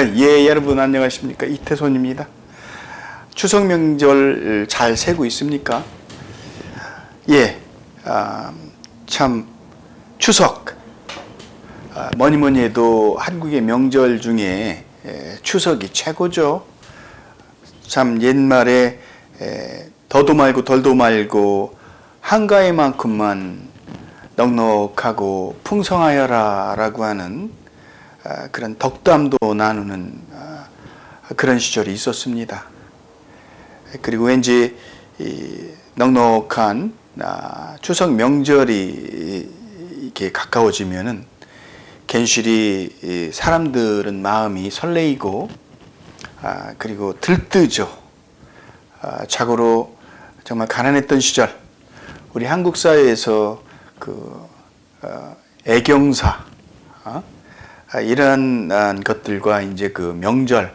예, 여러분 안녕하십니까? 이태손입니다. 추석 명절 잘 새고 있습니까? 예, 참 추석 뭐니 해도 한국의 명절 중에 추석이 최고죠. 참 옛말에 더도 말고 덜도 말고 한가위만큼만 넉넉하고 풍성하여라 라고 하는 그런 덕담도 나누는 그런 시절이 있었습니다. 그리고 왠지 넉넉한 추석 명절이 이렇게 가까워지면은 괜시리 사람들은 마음이 설레이고 그리고 들뜨죠. 자고로 정말 가난했던 시절 우리 한국 사회에서 그 애경사 이런 것들과 이제 그 명절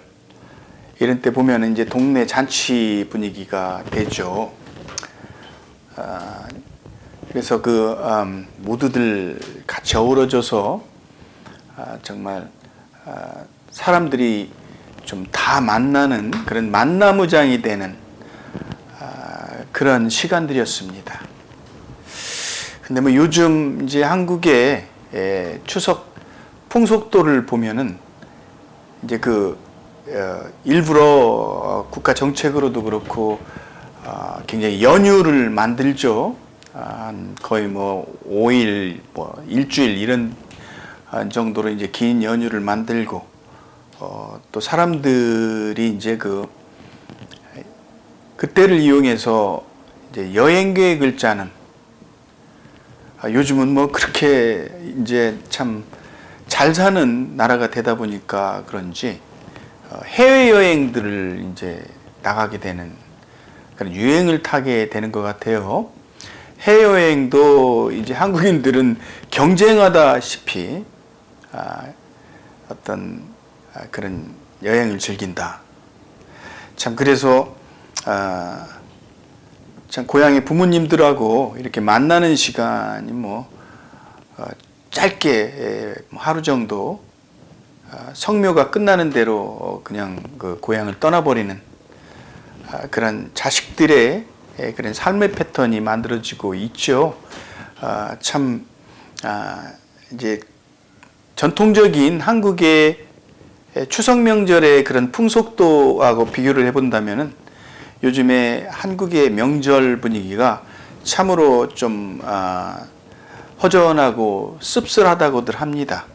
이런 때 보면 이제 동네 잔치 분위기가 되죠. 그래서 그 모두들 같이 어우러져서 정말 사람들이 좀 다 만나는 그런 만나무장이 되는 그런 시간들이었습니다. 근데 뭐 요즘 이제 한국의 추석 풍속도를 보면은 이제 그 일부러 국가 정책으로도 그렇고 굉장히 연휴를 만들죠. 거의 뭐 5일, 뭐 일주일 이런 정도로 이제 긴 연휴를 만들고 또 사람들이 이제 그때를 이용해서 이제 여행 계획을 짜는 요즘은 뭐 그렇게 이제 참 잘 사는 나라가 되다 보니까 그런지 해외여행들을 이제 나가게 되는 그런 유행을 타게 되는 것 같아요. 해외여행도 이제 한국인들은 경쟁하다시피 어떤 그런 여행을 즐긴다. 참 그래서 참 고향의 부모님들하고 이렇게 만나는 시간이 뭐 짧게 하루 정도 성묘가 끝나는 대로 그냥 그 고향을 떠나버리는 그런 자식들의 그런 삶의 패턴이 만들어지고 있죠. 참 이제 전통적인 한국의 추석 명절의 그런 풍속도하고 비교를 해본다면은 요즘에 한국의 명절 분위기가 참으로 좀 허전하고 씁쓸하다고들 합니다.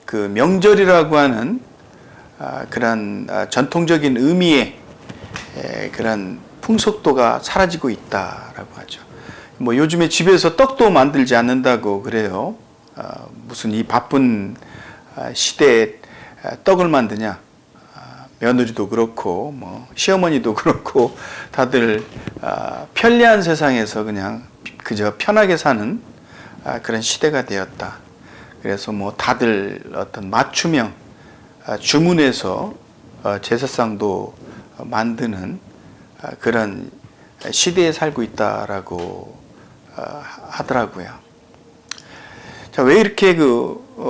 그 명절이라고 하는 그런 전통적인 의미의 그런 풍속도가 사라지고 있다라고 하죠. 뭐 요즘에 집에서 떡도 만들지 않는다고 그래요. 무슨 이 바쁜 시대에 떡을 만드냐? 며느리도 그렇고 뭐 시어머니도 그렇고 다들 편리한 세상에서 그냥 그저 편하게 사는 그런 시대가 되었다. 그래서 뭐 다들 어떤 맞춤형 주문해서 제사상도 만드는 그런 시대에 살고 있다라고 하더라고요. 자, 왜 이렇게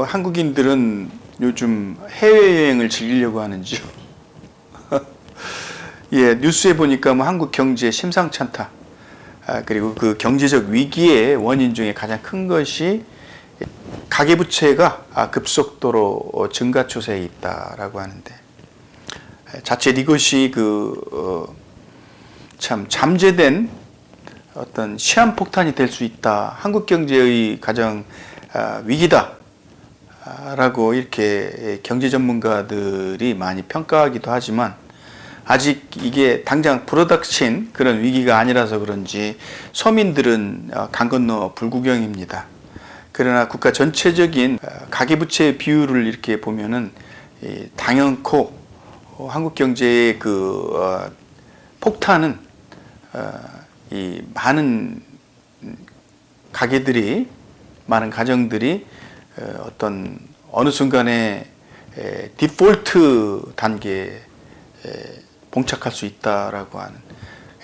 한국인들은 요즘 해외여행을 즐기려고 하는지요? 예, 뉴스에 보니까 뭐 한국 경제 심상치 않다. 그리고 그 경제적 위기의 원인 중에 가장 큰 것이 가계부채가 급속도로 증가 추세에 있다라고 하는데 자칫 이것이 참 잠재된 어떤 시한폭탄이 될 수 있다. 한국 경제의 가장 위기다라고 이렇게 경제 전문가들이 많이 평가하기도 하지만 아직 이게 당장 불어닥친 그런 위기가 아니라서 그런지 서민들은 강 건너 불구경입니다. 그러나 국가 전체적인 가계부채 비율을 이렇게 보면은 당연코 한국 경제의 폭탄은 이 많은 가게들이 많은 가정들이 어떤 어느 순간에 디폴트 단계에 봉착할 수 있다라고 하는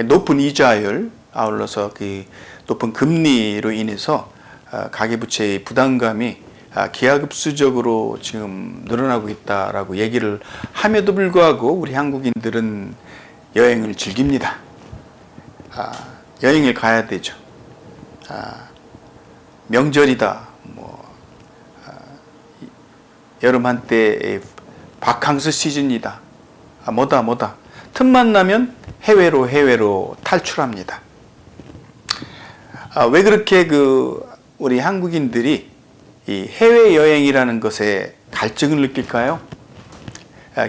높은 이자율 아울러서 그 높은 금리로 인해서 가계부채의 부담감이 기하급수적으로 지금 늘어나고 있다라고 얘기를 함에도 불구하고 우리 한국인들은 여행을 즐깁니다. 여행을 가야 되죠. 명절이다, 여름 한때 바캉스 시즌이다, 뭐다 틈만 나면 해외로 탈출합니다. 왜 그렇게 우리 한국인들이 이 해외 여행이라는 것에 갈증을 느낄까요?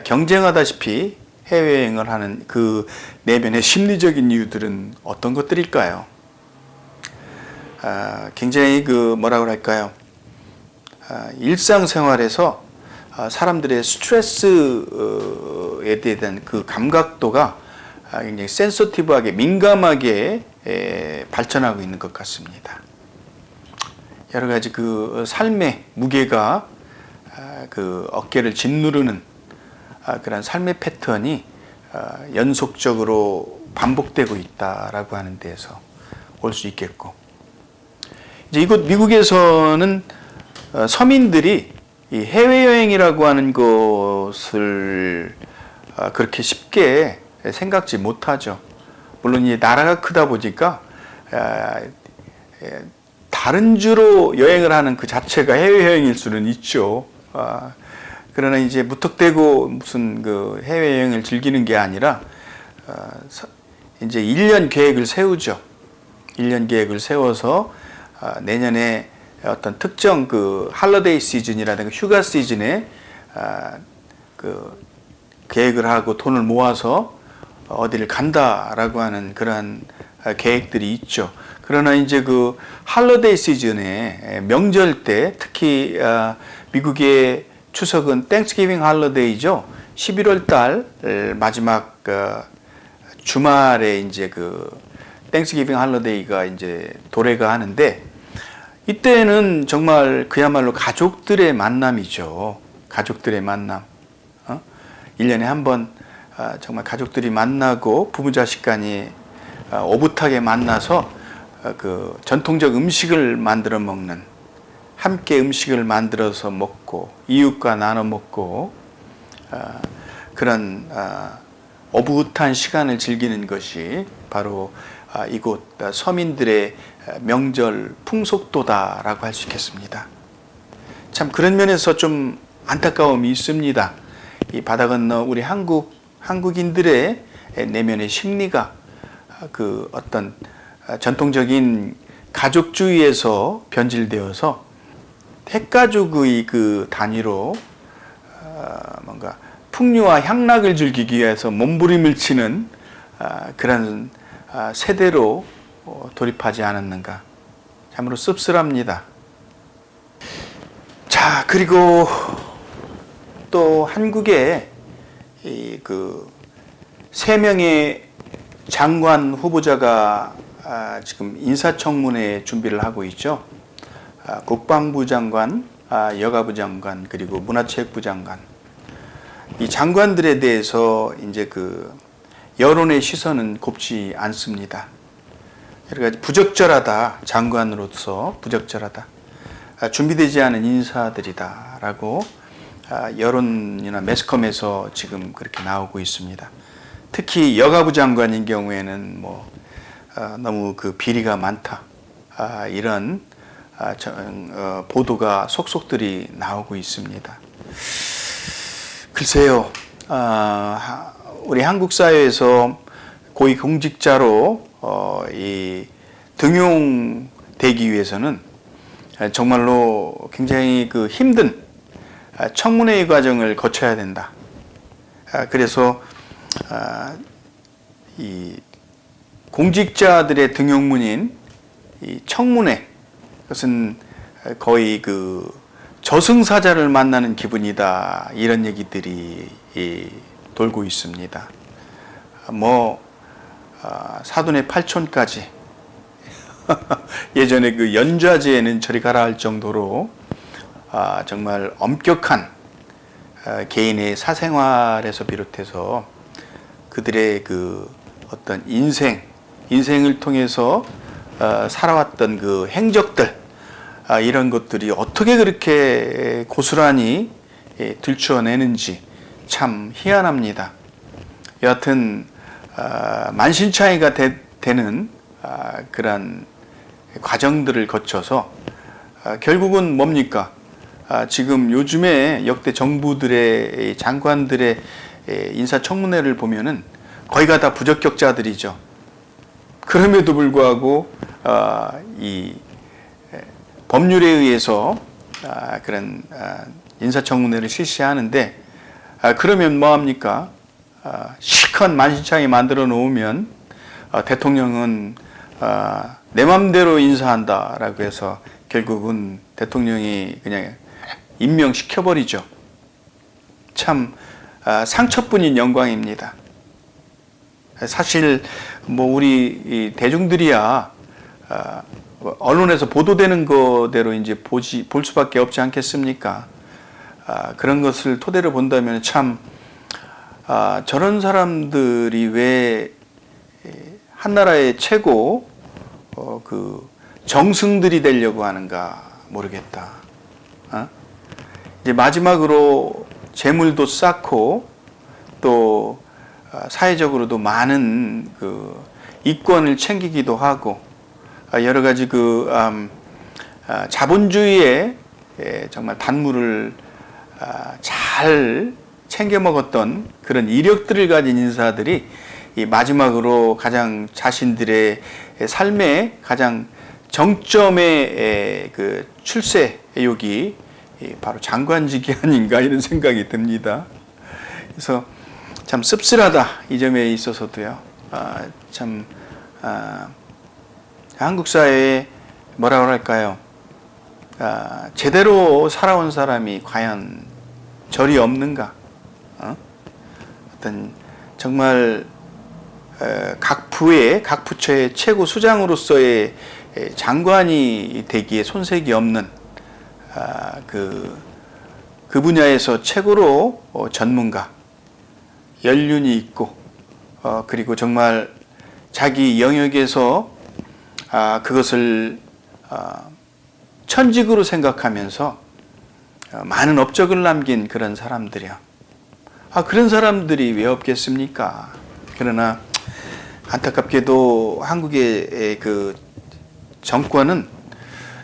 경쟁하다시피 해외여행을 하는 그 내면의 심리적인 이유들은 어떤 것들일까요? 굉장히 뭐라고 할까요? 일상생활에서 사람들의 스트레스에 대한 그 감각도가 굉장히 센서티브하게 민감하게 발전하고 있는 것 같습니다. 여러 가지 삶의 무게가 어깨를 짓누르는 그런 삶의 패턴이 연속적으로 반복되고 있다라고 하는 데에서 올 수 있겠고, 이제 이곳 미국에서는 서민들이 이 해외여행이라고 하는 것을 그렇게 쉽게 생각지 못하죠. 물론 이 나라가 크다 보니까 다른 주로 여행을 하는 그 자체가 해외여행일 수는 있죠. 그러나 이제 무턱대고 무슨 해외여행을 즐기는 게 아니라 이제 1년 계획을 세우죠. 1년 계획을 세워서 내년에 어떤 특정 할러데이 시즌이라든가 휴가 시즌에 계획을 하고 돈을 모아서 어디를 간다라고 하는 그러한 계획들이 있죠. 그러나 이제 할러데이 시즌에 명절 때 특히 미국의 추석은 땡스기빙 할러데이죠. 11월 달 마지막 주말에 이제 땡스기빙 할러데이가 이제 도래가 하는데, 이때는 정말 그야말로 가족들의 만남이죠. 가족들의 만남. 1년에 한 번 정말 가족들이 만나고 부부자식 간이 오붓하게 만나서 전통적 음식을 만들어 먹는, 함께 음식을 만들어서 먹고 이웃과 나눠 먹고 그런 오붓한 시간을 즐기는 것이 바로 이곳 서민들의 명절 풍속도다라고 할 수 있겠습니다. 참 그런 면에서 좀 안타까움이 있습니다. 이 바다 건너 우리 한국인들의 내면의 심리가 어떤 전통적인 가족주의에서 변질되어서 핵가족의 단위로 뭔가 풍류와 향락을 즐기기 위해서 몸부림을 치는 그런 세대로 돌입하지 않았는가. 참으로 씁쓸합니다. 자, 그리고 또 한국에 세 명의 장관 후보자가 지금 인사청문회 준비를 하고 있죠. 국방부 장관, 여가부 장관, 그리고 문화체육부 장관. 이 장관들에 대해서 이제 여론의 시선은 곱지 않습니다. 여러 가지 부적절하다, 장관으로서 부적절하다, 준비되지 않은 인사들이다라고 여론이나 매스컴에서 지금 그렇게 나오고 있습니다. 특히 여가부 장관인 경우에는 너무 비리가 많다, 이런 보도가 속속들이 나오고 있습니다. 글쎄요, 우리 한국 사회에서 고위공직자로 등용되기 위해서는 정말로 굉장히 힘든 청문회 과정을 거쳐야 된다. 그래서 이 공직자들의 등용문인 이 청문회, 그것은 거의 저승사자를 만나는 기분이다, 이런 얘기들이 돌고 있습니다. 사돈의 팔촌까지 예전에 연좌제에는 저리 가라 할 정도로 정말 엄격한 개인의 사생활에서 비롯해서 그들의 어떤 인생을 통해서 살아왔던 행적들, 이런 것들이 어떻게 그렇게 고스란히 들추어내는지 참 희한합니다. 여하튼 만신창이가 되는 그런 과정들을 거쳐서 결국은 뭡니까? 지금 요즘에 역대 정부들의 장관들의 인사청문회를 보면은 거의가 다 부적격자들이죠. 그럼에도 불구하고 이 법률에 의해서 그런 인사청문회를 실시하는데 그러면 뭐합니까? 실컷 만신창이 만들어 놓으면 대통령은 내 맘대로 인사한다라고 해서 결국은 대통령이 그냥 임명시켜버리죠. 참 상처뿐인 영광입니다. 사실 뭐 우리 대중들이야 언론에서 보도되는 거대로 이제 볼 수밖에 없지 않겠습니까? 그런 것을 토대로 본다면 참 저런 사람들이 왜 한나라의 최고 그 정승들이 되려고 하는가 모르겠다. 이제 마지막으로 재물도 쌓고 또 사회적으로도 많은 그 이권을 챙기기도 하고 여러 가지 그 자본주의의 정말 단물을 잘 챙겨 먹었던 그런 이력들을 가진 인사들이 이 마지막으로 가장 자신들의 삶의 가장 정점의 그 출세욕이 바로 장관직이 아닌가 이런 생각이 듭니다. 그래서 참 씁쓸하다 이 점에 있어서도요. 참 한국 사회에 뭐라고 할까요? 제대로 살아온 사람이 과연 절이 없는가? 어떤 정말 각 부처의 최고 수장으로서의 장관이 되기에 손색이 없는 그 분야에서 최고로 전문가, 연륜이 있고 그리고 정말 자기 영역에서 그것을 천직으로 생각하면서 많은 업적을 남긴 그런 사람들이야. 그런 사람들이 왜 없겠습니까? 그러나 안타깝게도 한국의 그 정권은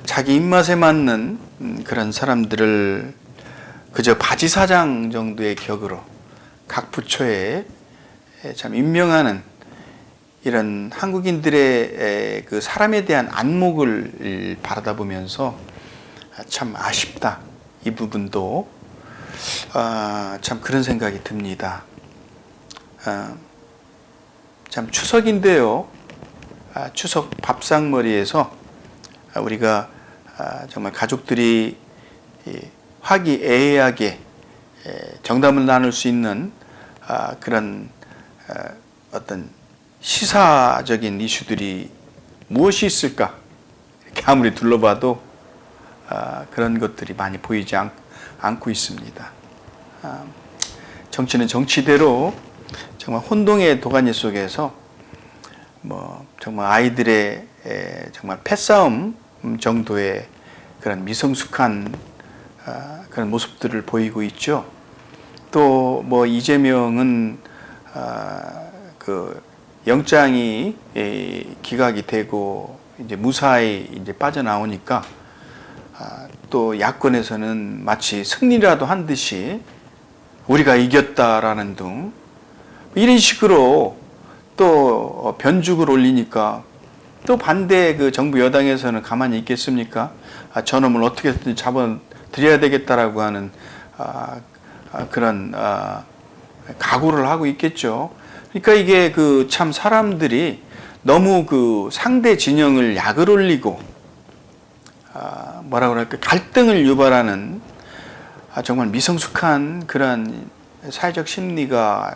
자기 입맛에 맞는 그런 사람들을 그저 바지사장 정도의 격으로 각 부처에 참 임명하는 이런 한국인들의 그 사람에 대한 안목을 바라다 보면서 참 아쉽다. 이 부분도 참 그런 생각이 듭니다. 참 추석인데요. 추석 밥상머리에서 우리가 정말 가족들이 화기애애하게 정담을 나눌 수 있는 그런 어떤 시사적인 이슈들이 무엇이 있을까? 이렇게 아무리 둘러봐도 그런 것들이 많이 보이지 않고 있습니다. 정치는 정치대로 정말 혼동의 도가니 속에서 뭐 정말 아이들의 정말 패싸움 정도의 그런 미성숙한 그런 모습들을 보이고 있죠. 또 뭐 이재명은 그 영장이 기각이 되고 이제 무사히 이제 빠져나오니까 또 야권에서는 마치 승리라도 한 듯이 우리가 이겼다라는 등 이런 식으로 또 변죽을 올리니까 또 반대 그 정부 여당에서는 가만히 있겠습니까? 저놈을 어떻게든 잡아드려야 되겠다라고 하는 그런 각오를 하고 있겠죠. 그러니까 이게 그 참 사람들이 너무 그 상대 진영을 약을 올리고 뭐라 그럴까 갈등을 유발하는 정말 미성숙한 그런 사회적 심리가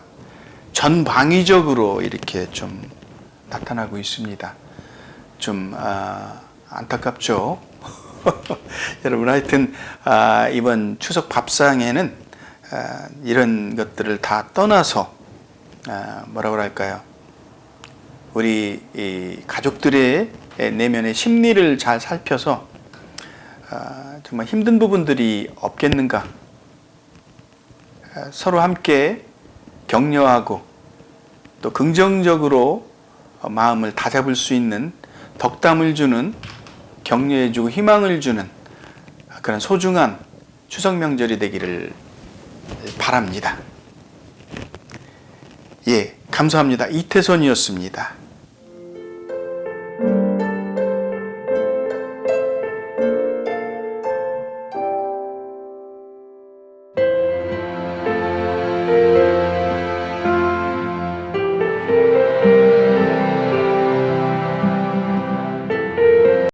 전방위적으로 이렇게 좀 나타나고 있습니다. 좀 안타깝죠. 여러분 하여튼 이번 추석 밥상에는 이런 것들을 다 떠나서 뭐라고 할까요? 우리 이 가족들의 내면의 심리를 잘 살펴서 정말 힘든 부분들이 없겠는가. 서로 함께 격려하고 또 긍정적으로 마음을 다잡을 수 있는, 덕담을 주는, 격려해주고 희망을 주는 그런 소중한 추석 명절이 되기를 바랍니다. 예, 감사합니다. 이태선이었습니다.